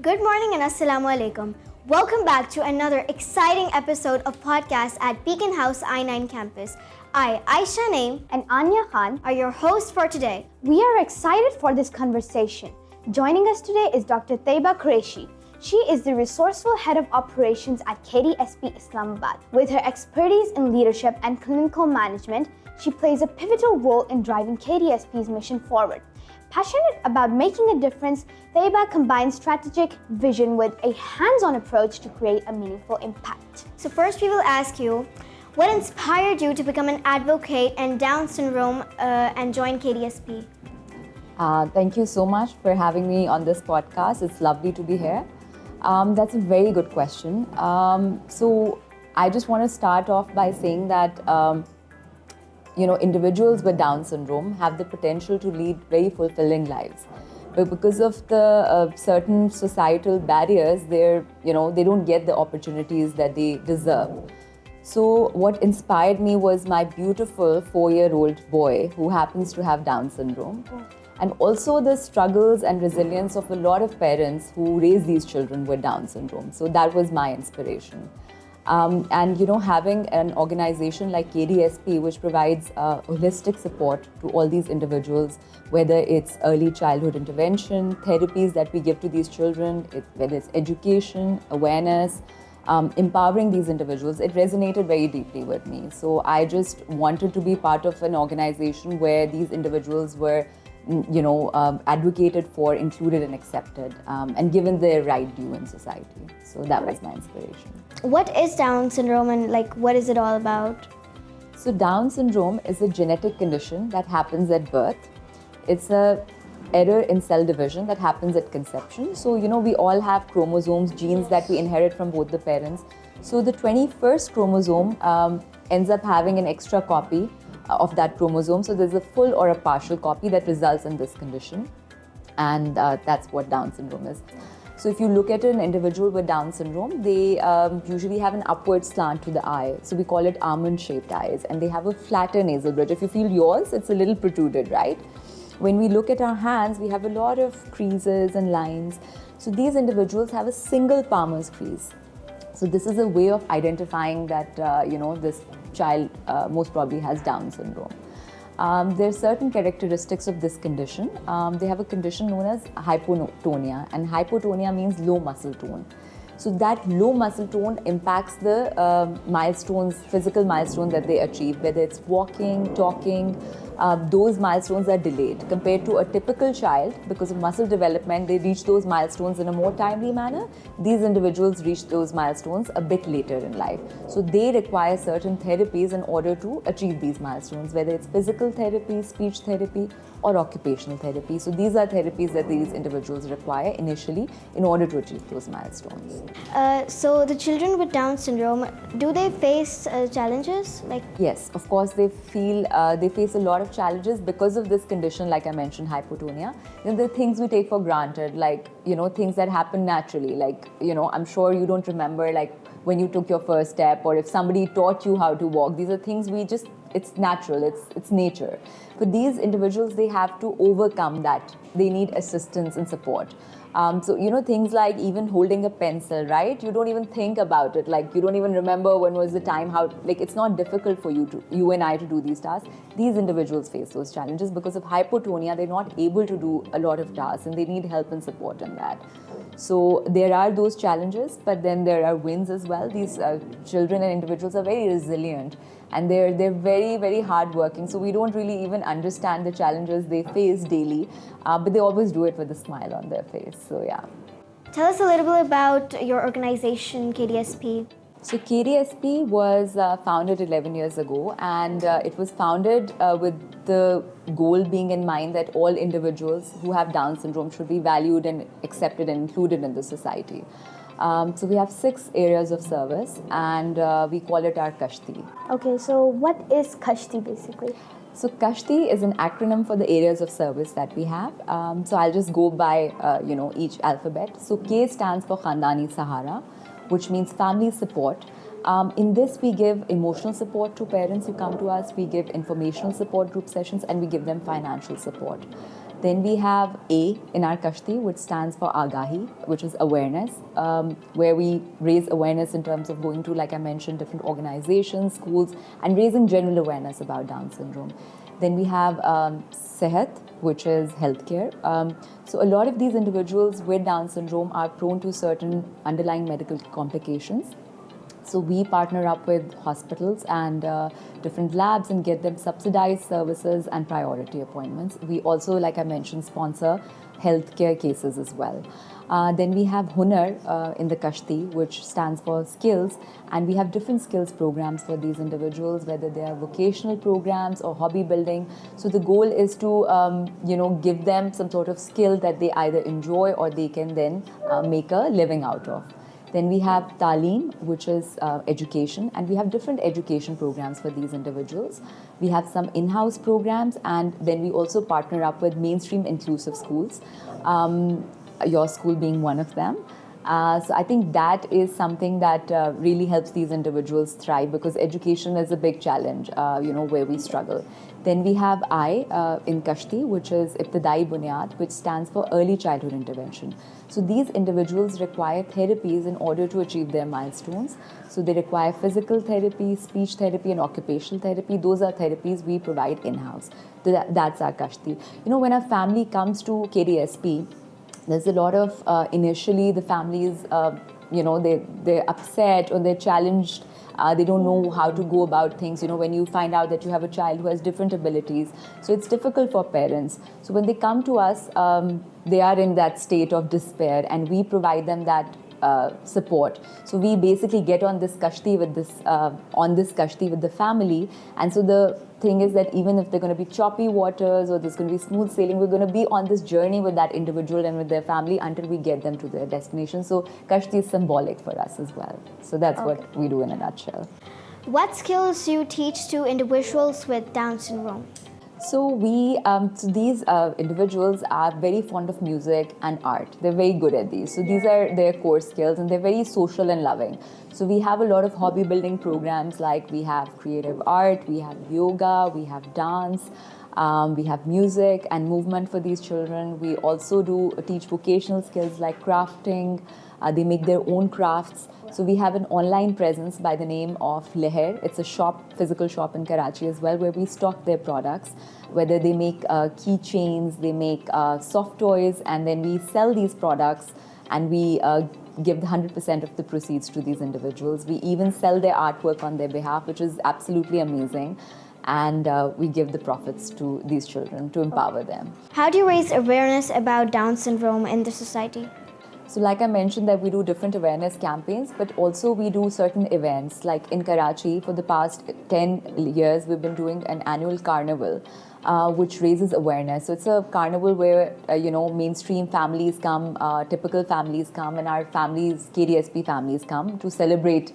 Good morning and Assalamu alaikum. Welcome back to another exciting episode of podcast at Beaconhouse I-9 Campus. I, Ayesha Naeem, and Aniya Khan are your hosts for today. We are excited for this conversation. Joining us today is Dr. Tayyaba Khan. She is the resourceful head of operations at KDSP Islamabad. With her expertise in leadership and clinical management, she plays a pivotal role in driving KDSP's mission forward. Passionate about making a difference, Tayyaba combines strategic vision with a hands-on approach to create a meaningful impact. So first we will ask you, what inspired you to become an advocate and Down syndrome and join KDSP? Thank you so much for having me on this podcast. It's lovely to be here. That's a very good question. So I just want to start off by saying that individuals with Down syndrome have the potential to lead very fulfilling lives. But because of the certain societal barriers, they don't get the opportunities that they deserve. So what inspired me was my beautiful 4-year-old boy who happens to have Down syndrome. And also the struggles and resilience of a lot of parents who raise these children with Down syndrome. So that was my inspiration. Having an organization like KDSP, which provides holistic support to all these individuals, whether it's early childhood intervention, therapies that we give to these children, whether it's education, awareness, empowering these individuals, it resonated very deeply with me. So I just wanted to be part of an organization where these individuals were advocated for, included and accepted, and given their right due in society. So that was my inspiration. What is Down syndrome and what is it all about? So Down syndrome is a genetic condition that happens at birth. It's a error in cell division that happens at conception. So we all have chromosomes, genes that we inherit from both the parents. So the 21st chromosome ends up having an extra copy of that chromosome. So there's a full or a partial copy that results in this condition. And that's what Down syndrome is. So if you look at an individual with Down syndrome, they usually have an upward slant to the eye. So we call it almond-shaped eyes. And they have a flatter nasal bridge. If you feel yours, it's a little protruded, right? When we look at our hands, we have a lot of creases and lines. So these individuals have a single palmer's crease. So this is a way of identifying that, this child most probably has Down syndrome. There are certain characteristics of this condition. They have a condition known as hypotonia, and hypotonia means low muscle tone. So that low muscle tone impacts the physical milestones that they achieve, whether it's walking, talking. Those milestones are delayed compared to a typical child. Because of muscle development, they reach those milestones in a more timely manner. These individuals reach those milestones a bit later in life. So they require certain therapies in order to achieve these milestones, whether it's physical therapy, speech therapy, or occupational therapy. So these are therapies that these individuals require initially in order to achieve those milestones. So the children with Down syndrome, do they face challenges? Yes, of course they face a lot of challenges because of this condition, like I mentioned, hypotonia. The things we take for granted, things that happen naturally, I'm sure you don't remember when you took your first step, or if somebody taught you how to walk. These are things it's natural, it's nature. For these individuals, they have to overcome that. They need assistance and support. Things like even holding a pencil, right? You don't even think about it. You don't even remember when was the time, it's not difficult for you and I to do these tasks. These individuals face those challenges because of hypotonia. They're not able to do a lot of tasks and they need help and support in that. So there are those challenges, but then there are wins as well. These children and individuals are very resilient and they're very, very hardworking. So we don't really even understand the challenges they face daily, but they always do it with a smile on their face. So yeah. Tell us a little bit about your organization, KDSP. So KDSP was founded 11 years ago, and it was founded with the goal being in mind that all individuals who have Down syndrome should be valued and accepted and included in the society. So we have 6 areas of service, and we call it our Kashti. Okay, so what is Kashti basically? So Kashti is an acronym for the areas of service that we have. So I'll just go by each alphabet. So K stands for Khandani Sahara, which means family support. In this, we give emotional support to parents who come to us, we give informational support group sessions, and we give them financial support. Then we have A in our Kashti, which stands for Agahi, which is awareness, where we raise awareness in terms of going to, like I mentioned, different organizations, schools, and raising general awareness about Down syndrome. Then we have Sehat, which is healthcare. So a lot of these individuals with Down syndrome are prone to certain underlying medical complications. So we partner up with hospitals and different labs and get them subsidized services and priority appointments. We also, like I mentioned, sponsor healthcare cases as well. Then we have Hunar in the Kashti, which stands for skills, and we have different skills programs for these individuals, whether they are vocational programs or hobby building. So the goal is to, give them some sort of skill that they either enjoy or they can then make a living out of. Then we have Taaleem, which is education, and we have different education programs for these individuals. We have some in-house programs, and then we also partner up with mainstream inclusive schools, your school being one of them. So I think that is something that really helps these individuals thrive, because education is a big challenge, where we struggle. Then we have I in Kashti, which is Ibtidai Bunyad, which stands for early childhood intervention. So these individuals require therapies in order to achieve their milestones. So they require physical therapy, speech therapy, and occupational therapy. Those are therapies we provide in-house. So that's our Kashti. When a family comes to KDSP, there's a lot of, initially the families, they're upset or they're challenged. They don't know how to go about things, when you find out that you have a child who has different abilities. So it's difficult for parents. So when they come to us, they are in that state of despair, and we provide them that support. So we basically get on this kashti with the family, and so the thing is that even if they're going to be choppy waters or there's going to be smooth sailing, we're going to be on this journey with that individual and with their family until we get them to their destination. So kashti is symbolic for us as well. So that's what we do in a nutshell. What skills do you teach to individuals with Down syndrome? So these individuals are very fond of music and art. They're very good at these. So these are their core skills, and they're very social and loving. So we have a lot of hobby building programs, like we have creative art, we have yoga, we have dance, we have music and movement for these children. We also teach vocational skills like crafting. They make their own crafts. So we have an online presence by the name of Leher. It's a physical shop in Karachi as well, where we stock their products, whether they make keychains, they make soft toys, and then we sell these products, and we give 100% of the proceeds to these individuals. We even sell their artwork on their behalf, which is absolutely amazing. And we give the profits to these children to empower them. How do you raise awareness about Down syndrome in the society? So like I mentioned, that we do different awareness campaigns, but also we do certain events. Like in Karachi, for the past 10 years, we've been doing an annual carnival, which raises awareness. So it's a carnival where, mainstream families come, typical families come, and our families, KDSP families come to celebrate,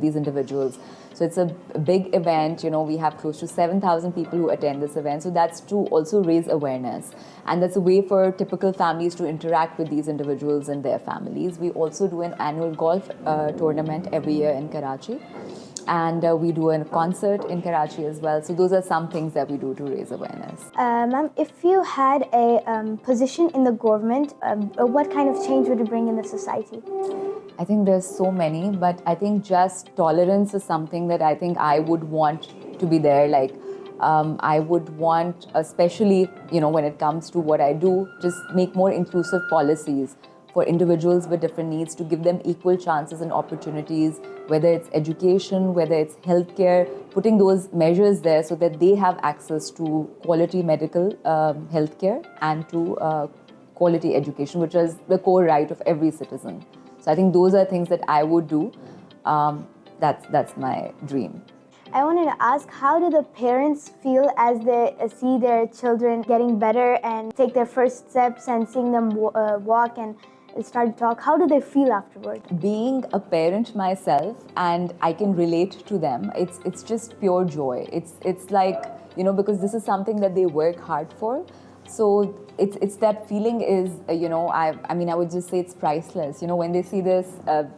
these individuals. So it's a big event, we have close to 7,000 people who attend this event. So that's to also raise awareness. And that's a way for typical families to interact with these individuals and their families. We also do an annual golf tournament every year in Karachi. And we do a concert in Karachi as well. So those are some things that we do to raise awareness. Ma'am, if you had a position in the government, what kind of change would you bring in the society? I think there's so many, but I think just tolerance is something that I think I would want to be there. Like, I would want, especially, when it comes to what I do, just make more inclusive policies for individuals with different needs, to give them equal chances and opportunities, whether it's education, whether it's healthcare, putting those measures there so that they have access to quality medical healthcare and to quality education, which is the core right of every citizen. So I think those are things that I would do. That's my dream. I wanted to ask, how do the parents feel as they see their children getting better and take their first steps and seeing them walk and start to talk? How do they feel afterward? Being a parent myself, and I can relate to them, it's just pure joy. It's like, because this is something that they work hard for. So it's that feeling is, I would just say it's priceless. When they see this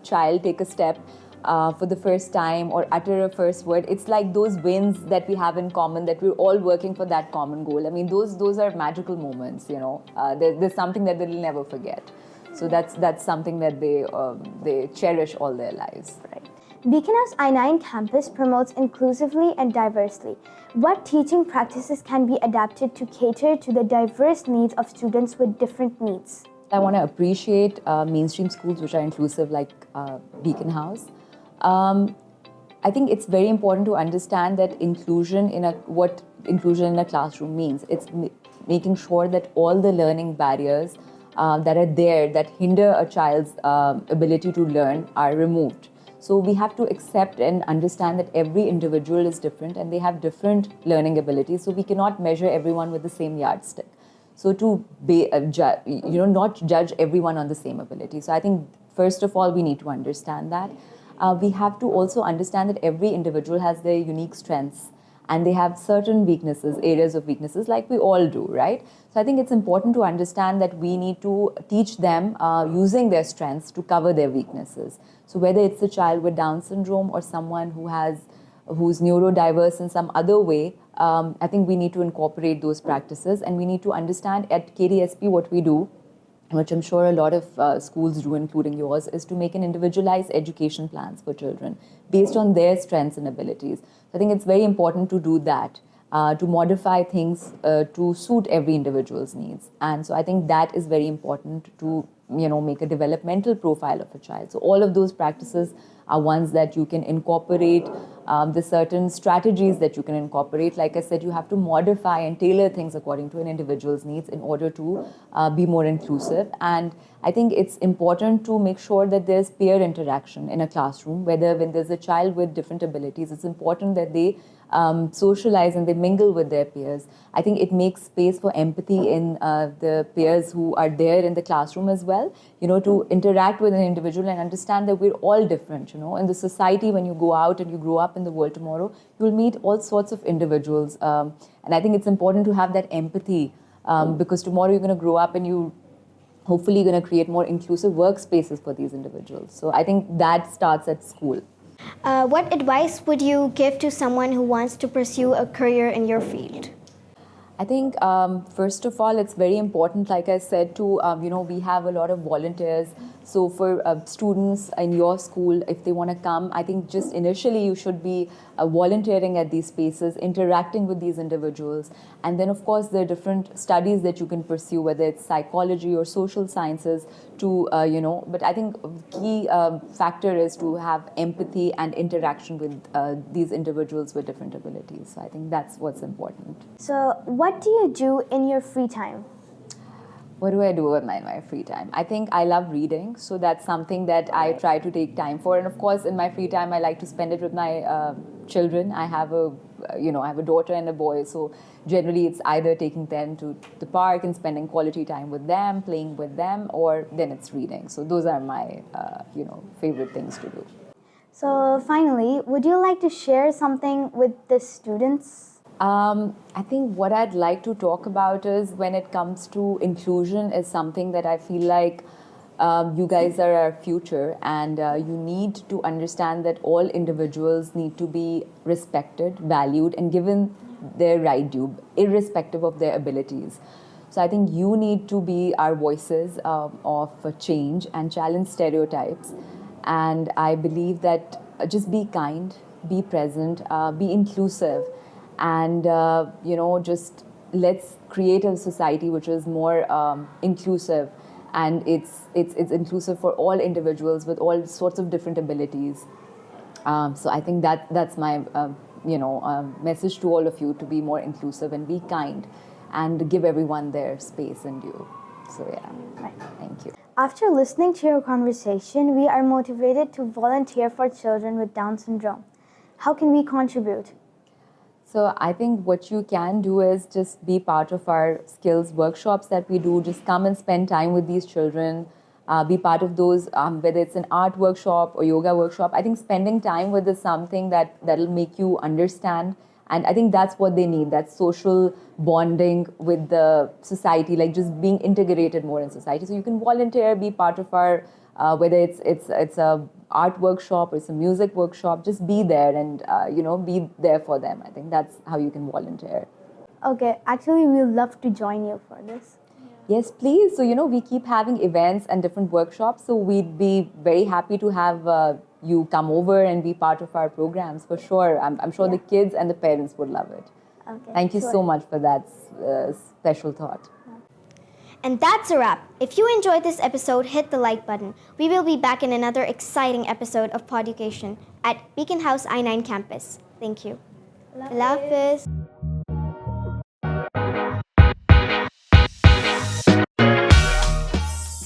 child take a step for the first time or utter a first word, it's like those wins that we have in common, that we're all working for that common goal. I mean, those are magical moments, you know. There's something that they'll never forget. So that's something that they cherish all their lives. Right. Beaconhouse I-9 Campus promotes inclusively and diversely. What teaching practices can be adapted to cater to the diverse needs of students with different needs? I want to appreciate mainstream schools which are inclusive, like Beaconhouse. I think it's very important to understand that what inclusion in a classroom means. It's making sure that all the learning barriers that are there that hinder a child's ability to learn are removed. So we have to accept and understand that every individual is different and they have different learning abilities. So we cannot measure everyone with the same yardstick. So to not judge everyone on the same ability. So I think first of all we need to understand that. We have to also understand that every individual has their unique strengths and they have certain weaknesses, areas of weaknesses, like we all do, right? So I think it's important to understand that we need to teach them using their strengths to cover their weaknesses. So whether it's a child with Down syndrome or someone who's neurodiverse in some other way, I think we need to incorporate those practices, and we need to understand at KDSP what we do, which I'm sure a lot of schools do, including yours, is to make an individualized education plans for children based on their strengths and abilities. So I think it's very important to do that, to modify things to suit every individual's needs. And so I think that is very important to make a developmental profile of a child. So all of those practices are ones that you can incorporate. The certain strategies that you can incorporate, like I said, you have to modify and tailor things according to an individual's needs in order to be more inclusive. And I think it's important to make sure that there's peer interaction in a classroom, when there's a child with different abilities, it's important that they socialize and they mingle with their peers. I think it makes space for empathy in the peers who are there in the classroom as well, to interact with an individual and understand that we're all different. In the society, when you go out and you grow up in the world tomorrow, you'll meet all sorts of individuals. And I think it's important to have that empathy because tomorrow you're going to grow up and you hopefully going to create more inclusive workspaces for these individuals. So I think that starts at school. What advice would you give to someone who wants to pursue a career in your field? I think, first of all, it's very important, like I said, to, we have a lot of volunteers. So for students in your school, if they want to come, I think just initially you should be volunteering at these spaces, interacting with these individuals. And then, of course, there are different studies that you can pursue, whether it's psychology or social sciences, but I think the key factor is to have empathy and interaction with these individuals with different abilities. So I think that's what's important. So what do you do in your free time? What do I do in my free time? I think I love reading, so that's something that I try to take time for. And of course, in my free time, I like to spend it with my children. I have a daughter and a boy, so generally it's either taking them to the park and spending quality time with them, playing with them, or then it's reading. So those are my favorite things to do. So finally, would you like to share something with the students? I think what I'd like to talk about is when it comes to inclusion is something that I feel like you guys are our future, and you need to understand that all individuals need to be respected, valued, and given their right due, irrespective of their abilities. So I think you need to be our voices of change and challenge stereotypes. And I believe that just be kind, be present, be inclusive. And just let's create a society which is more inclusive, and it's inclusive for all individuals with all sorts of different abilities. So I think that's my message to all of you, to be more inclusive and be kind and give everyone their space and due. So yeah, Right. Thank you. After listening to your conversation, we are motivated to volunteer for children with Down syndrome. How can we contribute? So I think what you can do is just be part of our skills workshops that we do. Just come and spend time with these children. Be part of those, whether it's an art workshop or yoga workshop. I think spending time with is something that'll make you understand. And I think that's what they need, that social bonding with the society, like just being integrated more in society. So you can volunteer, be part of our whether it's a art workshop or it's a music workshop, just be there and be there for them. I think that's how you can volunteer. Okay, actually, we would love to join you for this. Yes, please. So, we keep having events and different workshops. So, we'd be very happy to have you come over and be part of our programs for sure. I'm sure the kids and the parents would love it. Okay, Thank you so much for that special thought. And that's a wrap. If you enjoyed this episode, hit the like button. We will be back in another exciting episode of Pod-ucation at Beaconhouse I-9 Campus. Thank you. Allah Hafiz.